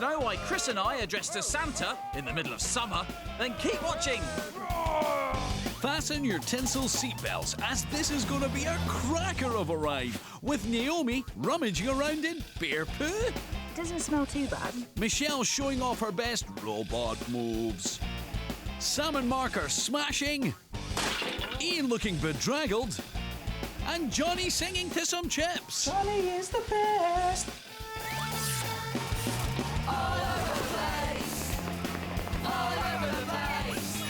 know why Chris and I are dressed as Santa in the middle of summer, then keep watching. Fasten your tinsel seatbelts, as this is going to be a cracker of a ride, with Naomi rummaging around in bear poo. It doesn't smell too bad. Michelle showing off her best robot moves. Sam and Mark are smashing. Ian looking bedraggled. And Johnny singing to some chips. Johnny is the best. All over the place. All over the place.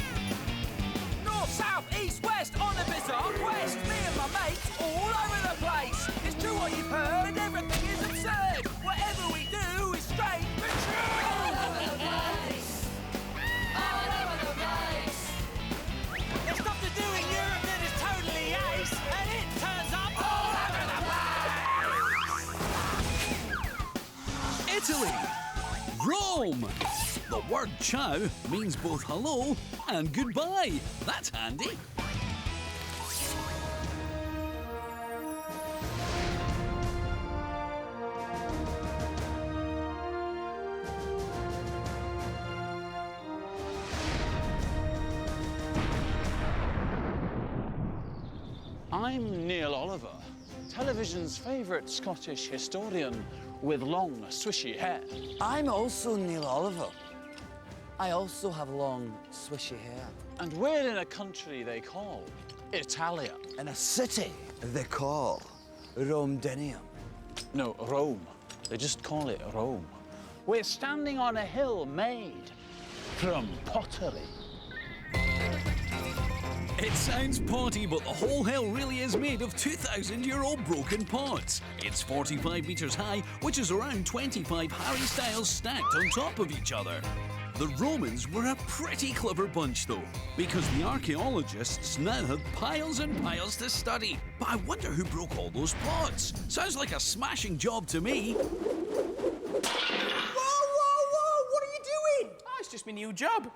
North, south, east, west, on a bizarre quest. Me and my mates all over the place. It's true what you've heard, everything is absurd. Whatever we do is strange but true. All over the place. All over the place. There's stuff to do in Europe that is totally ace, and it turns up all over the place. Italy. Rome. The word ciao means both hello and goodbye. That's handy. I'm Neil Oliver, television's favourite Scottish historian with long, swishy hair. I'm also Neil Oliver. I also have long, swishy hair. And we're in a country they call Italia. In a city they call Rome-Denium. No, Rome. They just call it Rome. We're standing on a hill made from pottery. It sounds potty, but the whole hill really is made of 2,000-year-old broken pots. It's 45 metres high, which is around 25 Harry Styles stacked on top of each other. The Romans were a pretty clever bunch, though, because the archaeologists now had piles and piles to study. But I wonder who broke all those pots. Sounds like a smashing job to me. Whoa, whoa, whoa! What are you doing? Oh, it's just my new job.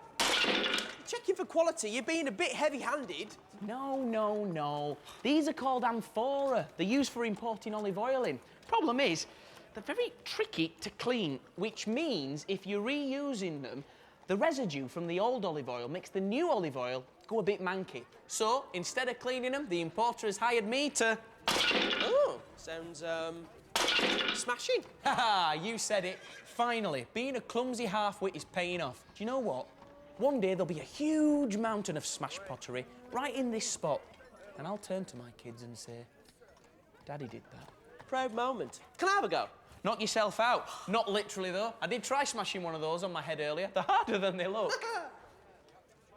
Checking for quality, you're being a bit heavy-handed. No. These are called amphora. They're used for importing olive oil in. Problem is, they're very tricky to clean, which means if you're reusing them, the residue from the old olive oil makes the new olive oil go a bit manky. So, instead of cleaning them, the importer has hired me to... Oh, sounds, smashing. Haha, you said it. Finally, being a clumsy half-wit is paying off. Do you know what? One day there'll be a huge mountain of smashed pottery right in this spot. And I'll turn to my kids and say, Daddy did that. Proud moment. Can I have a go? Knock yourself out. Not literally, though. I did try smashing one of those on my head earlier. They're harder than they look.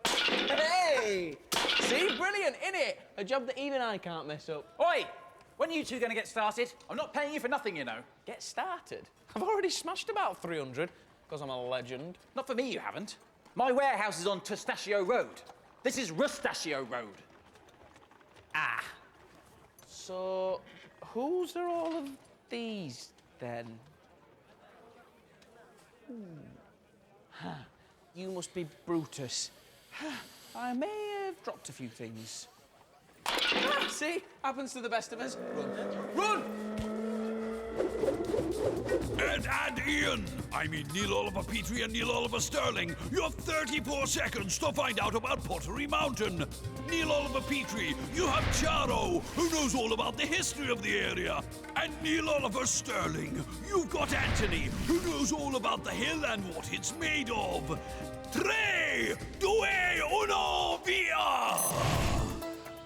Hey! See? Brilliant, innit? A job that even I can't mess up. Oi! When are you two going to get started? I'm not paying you for nothing, you know. Get started? I've already smashed about 300, because I'm a legend. Not for me, you haven't. My warehouse is on Testachio Road. This is Rustachio Road. Ah. So, whose are all of these, then? You must be Brutus. I may have dropped a few things. See? Happens to the best of us. Run! Ed and Ian, I mean Neil Oliver Petrie and Neil Oliver Sterling. You have 34 seconds to find out about Pottery Mountain. Neil Oliver Petrie, you have Charo, who knows all about the history of the area. And Neil Oliver Sterling, you've got Anthony, who knows all about the hill and what it's made of. 3, 2, 1, via!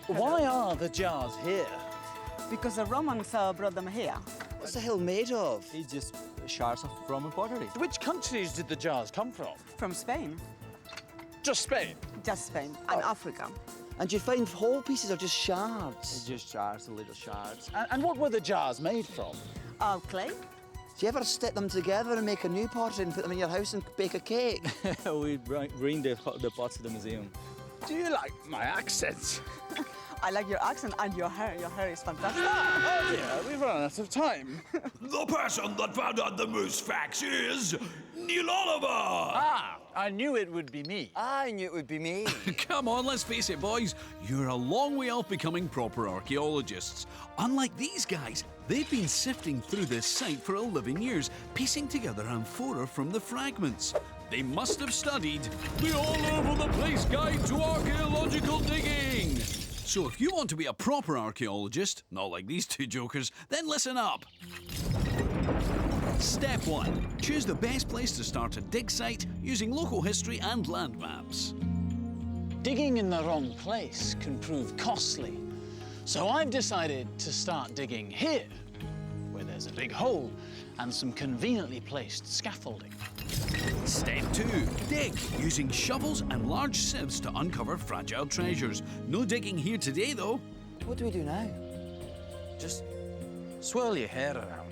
Why are the jars here? Because the Romans brought them here. What's the hill made of? It's just shards of Roman pottery. Which countries did the jars come from? From Spain. Just Spain? Just Spain and Africa. And do you find whole pieces or just It's shards? just shards, little shards. And what were the jars made from? Clay. Do you ever stick them together and make a new pottery and put them in your house and bake a cake? We bring the pots to the museum. Do you like my accent? I like your accent and your hair. Your hair is fantastic. Oh dear, we've run out of time. The person that found out the most facts is Neil Oliver! Ah, I knew it would be me. I knew it would be me. Come on, let's face it, boys. You're a long way off becoming proper archaeologists. Unlike these guys, they've been sifting through this site for 11 years, piecing together amphora from the fragments. They must have studied the all-over-the-place guide to archaeological digging. So if you want to be a proper archaeologist, not like these two jokers, then listen up. Step 1. Choose the best place to start a dig site using local history and land maps. Digging in the wrong place can prove costly. So I've decided to start digging here, where there's a big hole and some conveniently placed scaffolding. Step 2. Dig, using shovels and large sieves to uncover fragile treasures. No digging here today, though. What do we do now? Just swirl your hair around.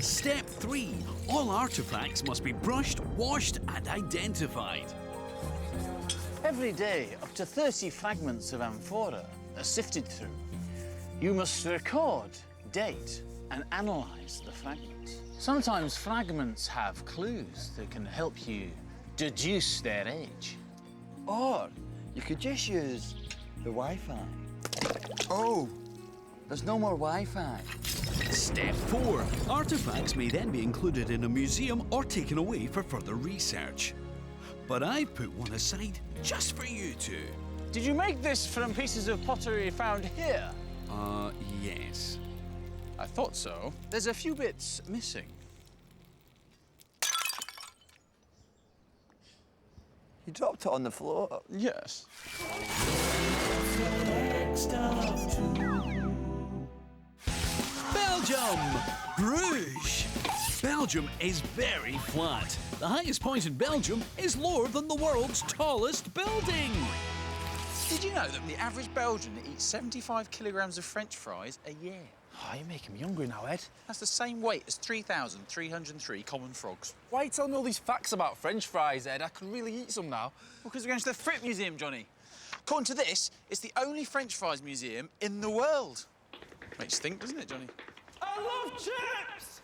Step 3. All artifacts must be brushed, washed and identified. Every day, up to 30 fragments of amphora are sifted through. You must record, date, and analyze the fragments. Sometimes fragments have clues that can help you deduce their age. Or you could just use the Wi-Fi. Oh, there's no more Wi-Fi. Step 4. Artifacts may then be included in a museum or taken away for further research. But I've put one aside just for you two. Did you make this from pieces of pottery found here? Yes. I thought so. There's a few bits missing. You dropped it on the floor. Yes. Belgium! Bruges! Belgium is very flat. The highest point in Belgium is lower than the world's tallest building. Did you know that the average Belgian eats 75 kilograms of French fries a year? Oh, you're making me hungry now, Ed. That's the same weight as 3,303 common frogs. Why are you telling me all these facts about French fries, Ed? I could really eat some now. Because we're going to the Frick Museum, Johnny. According to this, it's the only French fries museum in the world. Makes you think, doesn't it, Johnny? I love chips!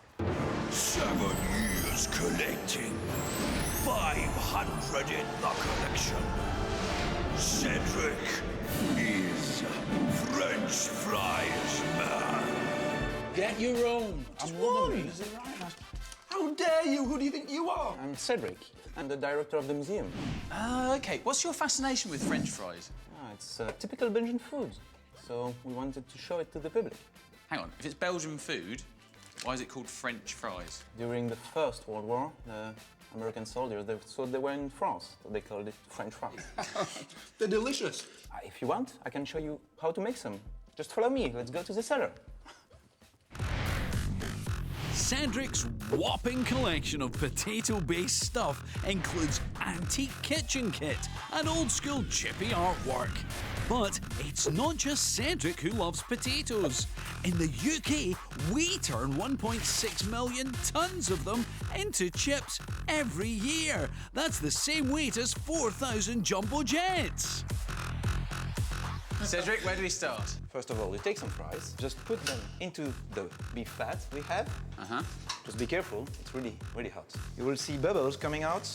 7 years collecting. 500 in the collection. Cedric is French fries man. Get your own. Just one. How dare you? Who do you think you are? I'm Cedric. I'm the director of the museum. OK. What's your fascination with French fries? It's typical Belgian food, so we wanted to show it to the public. Hang on. If it's Belgian food, why is it called French fries? During the First World War, the American soldiers, they thought they were in France, so they called it French fries. They're delicious. If you want, I can show you how to make some. Just follow me. Let's go to the cellar. Cedric's whopping collection of potato-based stuff includes antique kitchen kit and old-school chippy artwork. But it's not just Cedric who loves potatoes. In the UK, we turn 1.6 million tons of them into chips every year. That's the same weight as 4,000 jumbo jets. Cedric, where do we start? First of all, you take some fries, just put them into the beef fat we have. Just be careful, it's really, really hot. You will see bubbles coming out.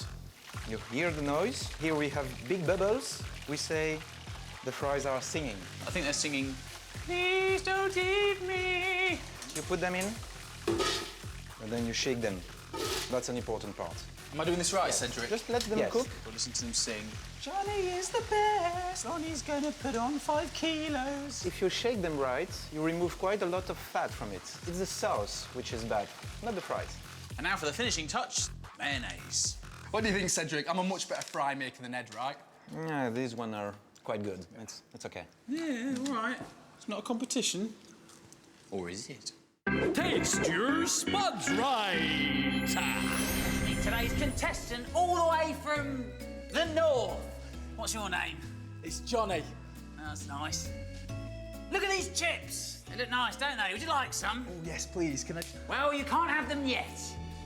You hear the noise. Here we have big bubbles. We say the fries are singing. I think they're singing, "Please don't eat me." You put them in, and then you shake them. That's an important part. Am I doing this right, Cedric? Just let them cook. We'll listen to them sing. Johnny is the best. Ronnie's gonna put on 5 kilos. If you shake them right, you remove quite a lot of fat from it. It's the sauce which is bad, not the fries. And now for the finishing touch, mayonnaise. What do you think, Cedric? I'm a much better fry maker than Ed, right? Yeah, these ones are quite good. It's okay. Yeah, all right. It's not a competition. Or is it? Taste your spuds right. Today's contestant all the way from the north. What's your name? It's Johnny. That's nice. Look at these chips. They look nice, don't they? Would you like some? Oh, yes, please. Can I? Well, you can't have them yet.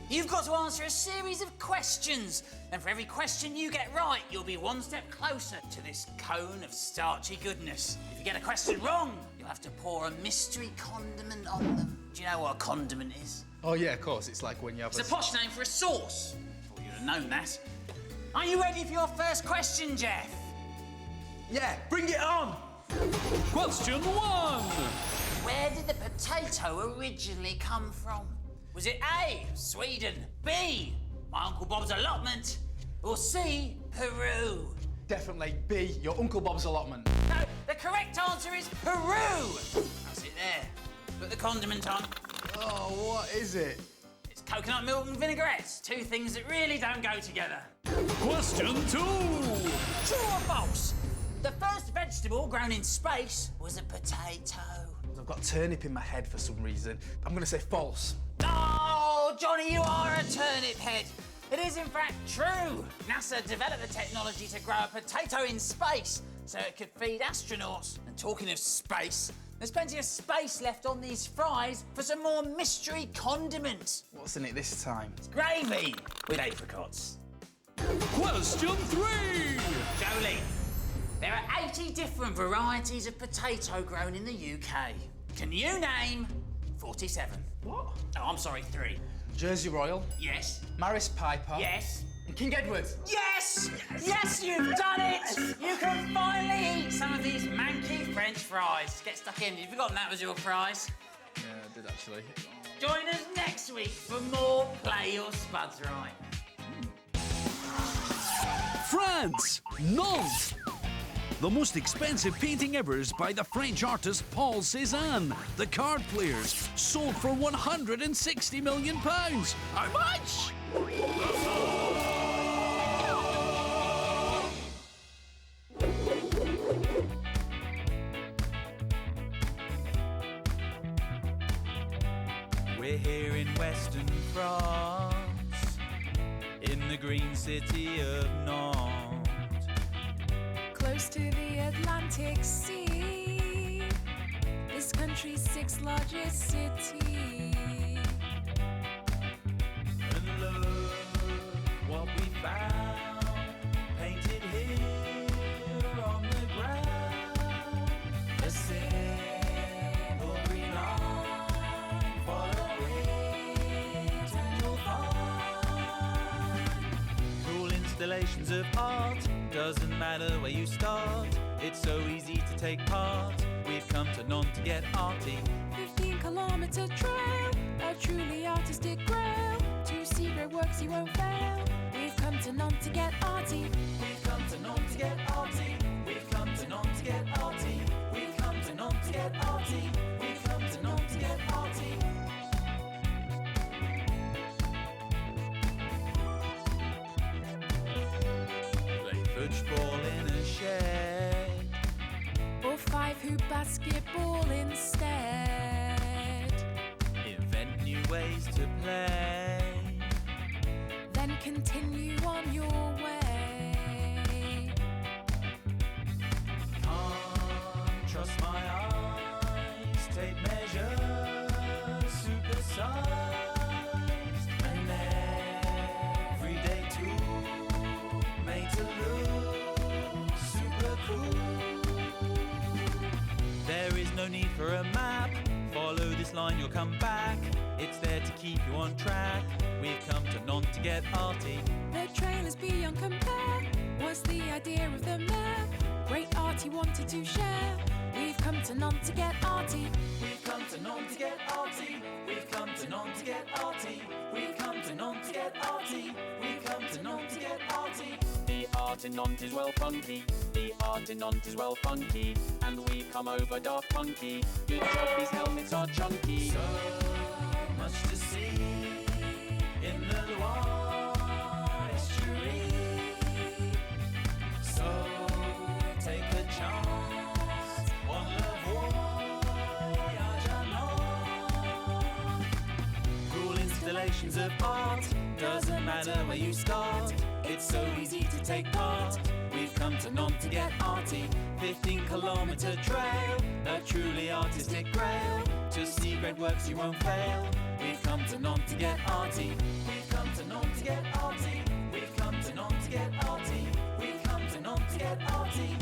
You've got to answer a series of questions. And for every question you get right, you'll be one step closer to this cone of starchy goodness. If you get a question wrong, you'll have to pour a mystery condiment on them. Do you know what a condiment is? Oh, yeah, of course. It's like when you have It's a posh name for a sauce. Thought you'd have known that. Are you ready for your first question, Jeff? Yeah, bring it on! Question 1. Where did the potato originally come from? Was it A, Sweden, B, my Uncle Bob's allotment, or C, Peru? Definitely B, your Uncle Bob's allotment. No, the correct answer is Peru. That's it there. Put the condiment on. Oh, what is it? It's coconut milk and vinaigrettes. Two things that really don't go together. Question 2. True or false? The first vegetable grown in space was a potato. I've got turnip in my head for some reason. I'm going to say false. Oh, Johnny, you are a turnip head. It is, in fact, true. NASA developed the technology to grow a potato in space so it could feed astronauts. And talking of space, there's plenty of space left on these fries for some more mystery condiment. What's in it this time? It's gravy with apricots. Question 3. Jolie, there are 80 different varieties of potato grown in the UK. Can you name 47? What? Oh, I'm sorry, 3. Jersey Royal. Yes. Maris Piper. Yes. And King Edward. Yes! Yes, you've done it! You can finally eat some of these manky French fries. Get stuck in. You've forgotten that was your prize. Yeah, I did actually. Join us next week for more Play Your Spuds Right. France. Nantes. The most expensive painting ever is by the French artist Paul Cézanne. The Card Players, sold for £160 million. How much? We're here in Western France, in the green city of Nantes. Close to the Atlantic Sea, this country's 6th largest city. And look what we found, painted here on the ground. A simple green line, follow it and you'll find cool installations of art. Doesn't matter where you start, it's so easy to take part. We've come to Nantes to get arty. 15-kilometer trail, a truly artistic grail. To see great works you won't fail. We've come to Nantes to get arty. We've come to Nantes to get arty. We've come to Nantes to get arty. We've come to Nantes to get arty. We've come to Nantes to get arty. Play football in a shed, Or 5-hoop basketball instead. invent new ways to play. Then continue on your way. Can't trust my eyes, tape measure, supersized. An everyday tool made to look super cool. There is no need for a map. Follow this line, you'll come back. It's there to keep you on track. We've come to Nantes to get arty. The trail is beyond compare. What's the idea of the map? Great art he wanted to share. We've come to Nantes to get arty. We've come to Nantes to get arty. We've come to Nantes to get arty. We've come to Nantes to get arty. We've come to Nantes to get arty. The art in Nantes is well funky. The art in Nantes is well funky. And we've come over dark punky. Good job, these helmets are chunky. So much to see in the Loire estuary. So take a chance on le voyage à Nantes. Cool installations of art, doesn't matter where you start. It's so easy to take part. We've come to Nantes to get arty. 15-kilometer trail, a truly artistic grail. To see great works you won't fail. We've come to Nantes to get arty. We've come to Nantes to get arty. We've come to Nantes to get arty. We've come to Nantes to get arty.